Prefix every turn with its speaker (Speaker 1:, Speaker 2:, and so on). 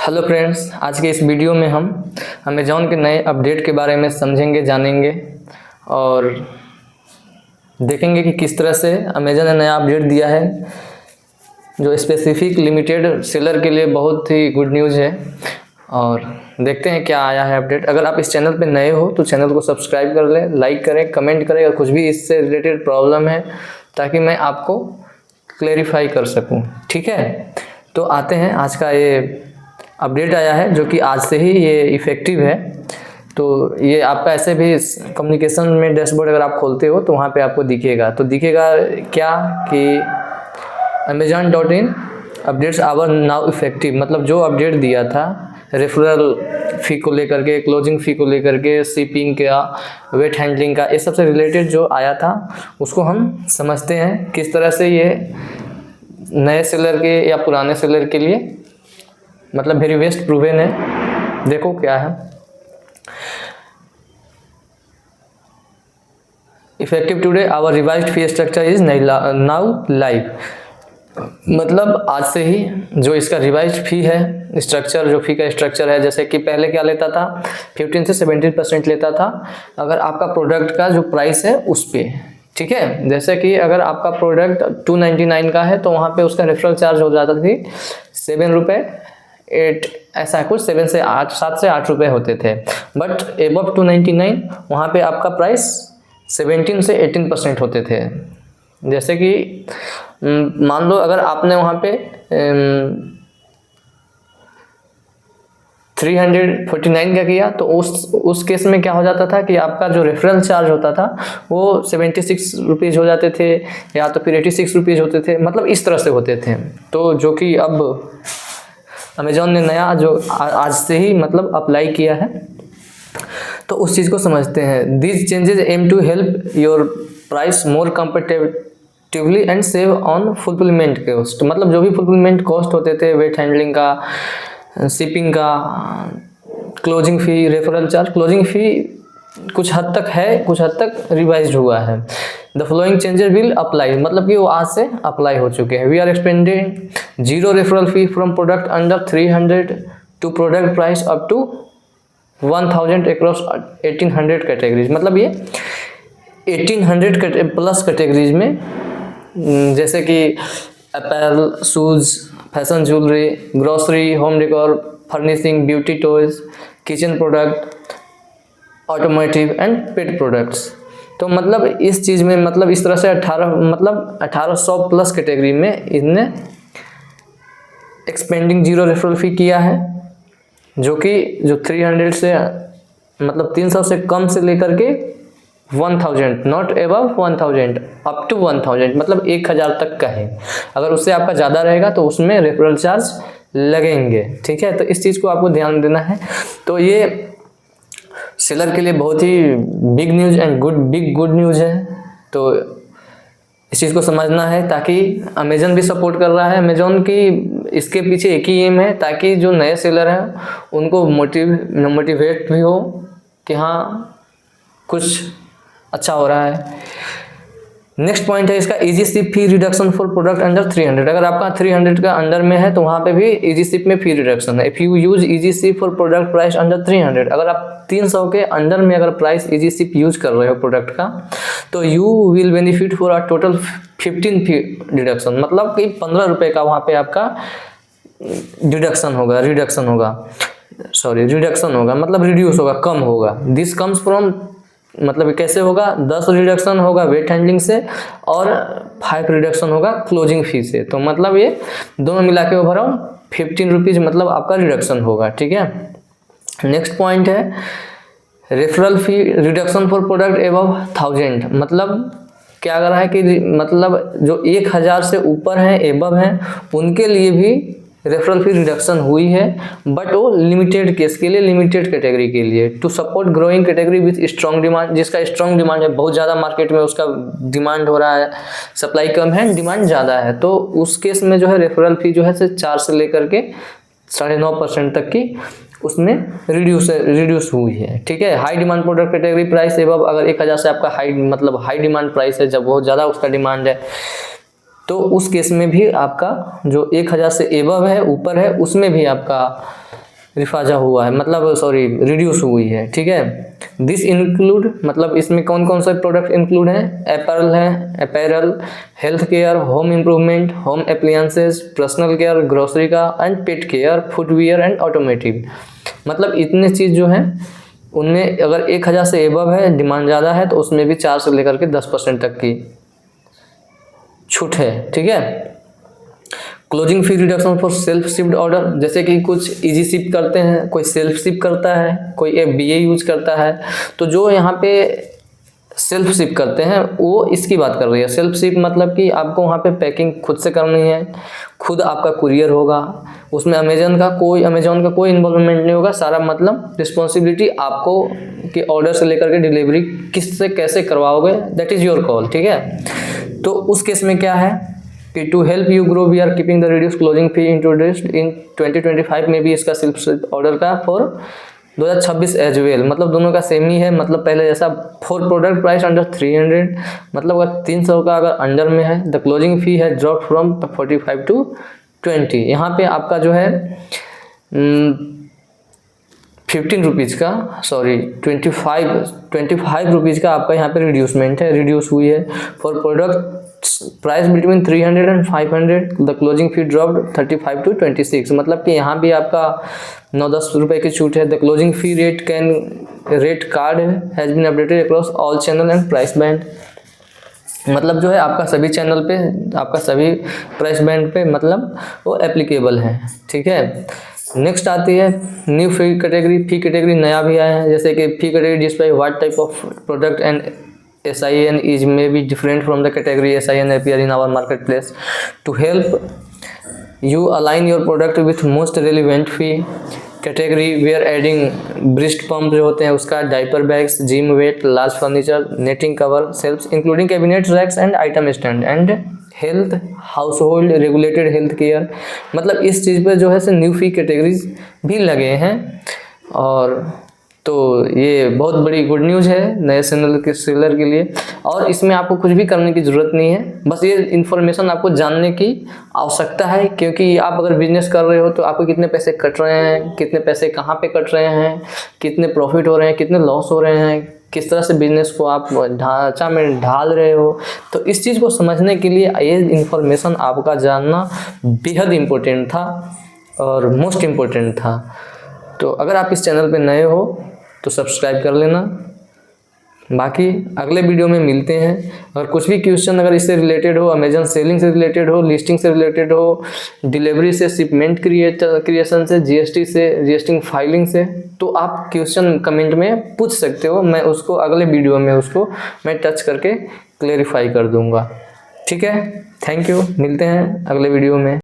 Speaker 1: Hello friends, आज के इस वीडियो में हम अमेज़ॉन के नए अपडेट के बारे में समझेंगे, जानेंगे और देखेंगे कि किस तरह से अमेज़न ने नया अपडेट दिया है जो स्पेसिफिक लिमिटेड सेलर के लिए बहुत ही गुड न्यूज़ है। और देखते हैं क्या आया है अपडेट। अगर आप इस चैनल पर नए हो तो चैनल को सब्सक्राइब कर लें, लाइक करें, कमेंट करें और कुछ भी इससे रिलेटेड प्रॉब्लम है ताकि मैं आपको क्लेरिफाई कर सकूँ। ठीक है, तो आते हैं। आज का ये अपडेट आया है जो कि आज से ही ये इफ़ेक्टिव है। तो ये आपका ऐसे भी कम्युनिकेशन में डैशबोर्ड अगर आप खोलते हो तो वहाँ पे आपको दिखेगा। तो दिखेगा क्या कि amazon.in updates our now effective, मतलब जो अपडेट दिया था रेफरल फ़ी को लेकर के, क्लोजिंग फ़ी को लेकर के, शिपिंग का, वेट हैंडलिंग का, ये सबसे रिलेटेड जो आया था उसको हम समझते हैं किस तरह से ये नए सेलर के या पुराने सेलर के लिए मतलब वेरी बेस्ट प्रूवन है। देखो क्या है। Effective today our revised fee structure is now live, मतलब आज से ही जो इसका रिवाइज्ड फी है स्ट्रक्चर, जो फी का स्ट्रक्चर है, जैसे कि पहले क्या लेता था 15 से 17% लेता था अगर आपका प्रोडक्ट का जो प्राइस है उस पर। ठीक है, जैसे कि अगर आपका प्रोडक्ट 299 का है तो वहाँ पे उसका रेफरल चार्ज हो जाता थी 7 रुपये 8, ऐसा कुछ 7 से 8 रुपये होते थे। बट एबव 299 वहाँ पे आपका प्राइस 17 से 18% होते थे। जैसे कि मान लो अगर आपने वहाँ पे 349 का किया तो उस केस में क्या हो जाता था कि आपका जो रेफरल चार्ज होता था वो 76 रुपीज़ हो जाते थे या तो फिर 86 रुपीज़ होते थे, मतलब इस तरह से होते थे। तो जो कि अब अमेज़ॉन ने नया जो आज से ही मतलब अप्लाई किया है, तो उस चीज़ को समझते हैं। This changes aim to help your price more competitively and save on fulfilment cost, मतलब जो भी फुलफिलमेंट कॉस्ट होते थे, वेट हैंडलिंग का, शिपिंग का, closing fee, referral charge. Closing fee कुछ हद तक है, कुछ हद तक रिवाइज हुआ है। The following changes will apply, मतलब कि वो आज से अप्लाई हो चुके हैं। We are expanding 0 referral fee from product under 300 to product price up to 1000 across 1800 categories, मतलब ये 1800 प्लस कैटेगरीज में, जैसे कि apparel, shoes, fashion jewellery, grocery, home decor, furnishing, beauty toys, kitchen product, automotive and pet products. तो मतलब इस चीज़ में मतलब इस तरह से 1800 प्लस कैटेगरी में इनने एक्सपेंडिंग 0 रेफरल फी किया है, जो कि जो 300 से मतलब 300 से कम से लेकर के 1000, नॉट एबव 1000, अप टू 1000, मतलब 1000 तक का है। अगर उससे आपका ज़्यादा रहेगा तो उसमें रेफरल चार्ज लगेंगे। ठीक है, तो इस चीज़ को आपको ध्यान देना है। तो ये सेलर के लिए बहुत ही big news and good news है। तो इस चीज़ को समझना है ताकि अमेज़न भी सपोर्ट कर रहा है। अमेज़न की इसके पीछे एक ही एम है ताकि जो नए सेलर हैं उनको मोटिवेट भी हो कि हाँ कुछ अच्छा हो रहा है। नेक्स्ट पॉइंट है इसका easy ship fee reduction for product under 300। अगर आपका 300 का अंडर में है तो वहाँ पे भी इजी शिप में फी रिडक्शन है। If you use easy ship for product price under 300, अगर आप 300 के अंडर में अगर प्राइस इजी शिप यूज कर रहे हो प्रोडक्ट का तो you will benefit for a total 15 fee reduction, मतलब कि 15 रुपये का वहाँ पे आपका रिडक्शन होगा, मतलब रिड्यूस होगा, कम होगा। दिस कम्स फ्रॉम, मतलब कैसे होगा, 10 रिडक्शन होगा वेट हैंडलिंग से और 5 रिडक्शन होगा क्लोजिंग फी से। तो मतलब ये दोनों मिला के ओवरऑल 15 रुपीज़ मतलब आपका रिडक्शन होगा। ठीक है, नेक्स्ट पॉइंट है referral fee reduction for product above 1000, मतलब क्या कर रहा है कि मतलब जो 1000 से ऊपर हैं, एबव हैं, उनके लिए भी रेफरल फी रिडक्शन हुई है, बट वो लिमिटेड केस के लिए, लिमिटेड कैटेगरी के लिए, to support growing category with strong demand, जिसका स्ट्रॉन्ग डिमांड है, बहुत ज़्यादा मार्केट में उसका डिमांड हो रहा है, सप्लाई कम है, डिमांड ज़्यादा है। तो उस केस में जो है रेफरल फी जो है 4 से लेकर के 9.5% तक की उसमें रिड्यूस हुई है। ठीक है, high demand product category price above, अगर 1000 से आपका हाई डिमांड प्राइस है, जब बहुत ज़्यादा उसका डिमांड है, तो उस केस में भी आपका जो 1000 से एबव है, ऊपर है, उसमें भी आपका रिफाजा हुआ है, मतलब सॉरी रिड्यूस हुई है, ठीक है। दिस इंक्लूड मतलब इसमें कौन कौन सा प्रोडक्ट इंक्लूड है? Apparel, health care, home improvement, home appliances, personal care, grocery का and pet care, footwear and automotive. मतलब इतने चीज़ जो हैं उनमें अगर 1000 से एबव है, डिमांड ज़्यादा है, तो उसमें भी 4 से लेकर के 10% तक की छूट है, ठीक है। Closing fee reduction for self shipped order, जैसे कि कुछ इजी शिप करते हैं, कोई सेल्फ शिप करता है, कोई FBA यूज करता है, तो जो यहाँ पे सेल्फ शिप करते हैं वो इसकी बात कर रही है। सेल्फ शिप मतलब कि आपको वहाँ पे पैकिंग खुद से करनी है, खुद आपका कुरियर होगा, उसमें अमेजन का कोई इन्वॉल्वमेंट नहीं होगा, सारा मतलब रिस्पॉन्सिबिलिटी आपको कि ऑर्डर से लेकर के डिलीवरी किससे कैसे करवाओगे, दैट इज़ योर कॉल, ठीक है। तो उस केस में क्या है कि to help you grow we are keeping the reduce closing fee introduced in 2025 में भी इसका सेल्फ ऑर्डर का फॉर 2026 एज वेल, मतलब दोनों का सेम ही है। मतलब पहले जैसा फॉर प्रोडक्ट प्राइस अंडर 300, मतलब अगर 300 का अगर अंडर में है, द क्लोजिंग फी है ड्रॉप फ्रॉम 45 to 20। यहाँ पे आपका जो है 15 रुपीज़ का, सॉरी 25 रुपीज़ का आपका यहाँ पे रिड्यूसमेंट है, रिड्यूस हुई है। For product price between 300 and 500 the closing fee dropped 35 to 26, मतलब कि यहाँ भी आपका 9-10 रुपये की छूट है। The closing fee rate card has been updated across all channel and price band, मतलब जो है आपका सभी चैनल पे, आपका सभी प्राइस बैंड पे मतलब वो एप्लीकेबल है, ठीक है। नेक्स्ट आती है न्यू फी कैटेगरी नया भी आया है, जैसे कि fee category display what type of product and SIN is may be different from the category SIN appear in our marketplace. To help you align your product with most relevant fee category, we are adding breast pump जो होते हैं उसका, diaper bags, gym weight, large furniture, netting cover, shelves including cabinet racks and item stand, and health household regulated health care. मतलब इस चीज़ पे जो है से न्यू फी कैटेगरीज भी लगे हैं, और तो ये बहुत बड़ी गुड न्यूज़ है नए सेलर के लिए। और इसमें आपको कुछ भी करने की ज़रूरत नहीं है, बस ये इन्फॉर्मेशन आपको जानने की आवश्यकता है, क्योंकि आप अगर बिजनेस कर रहे हो तो आपको कितने पैसे कट रहे हैं, कितने पैसे कहाँ पे कट रहे हैं, कितने प्रॉफिट हो रहे हैं, कितने लॉस हो रहे हैं, किस तरह से बिजनेस को आप ढांचा में ढाल रहे हो। तो इस चीज़ को समझने के लिए ये इन्फॉर्मेशन आपका जानना बेहद इम्पोर्टेंट था और मोस्ट इम्पोर्टेंट था। तो अगर आप इस चैनल पे नए हो तो सब्सक्राइब कर लेना। बाकी अगले वीडियो में मिलते हैं। अगर कुछ भी क्वेश्चन अगर इससे रिलेटेड हो, अमेजन सेलिंग से रिलेटेड हो, लिस्टिंग से रिलेटेड हो, डिलीवरी से, शिपमेंट क्रिएशन से, जीएसटी फाइलिंग से, तो आप क्वेश्चन कमेंट में पूछ सकते हो। मैं उसको अगले वीडियो में मैं टच करके क्लेरिफाई कर दूंगा, ठीक है। थैंक यू, मिलते हैं अगले वीडियो में।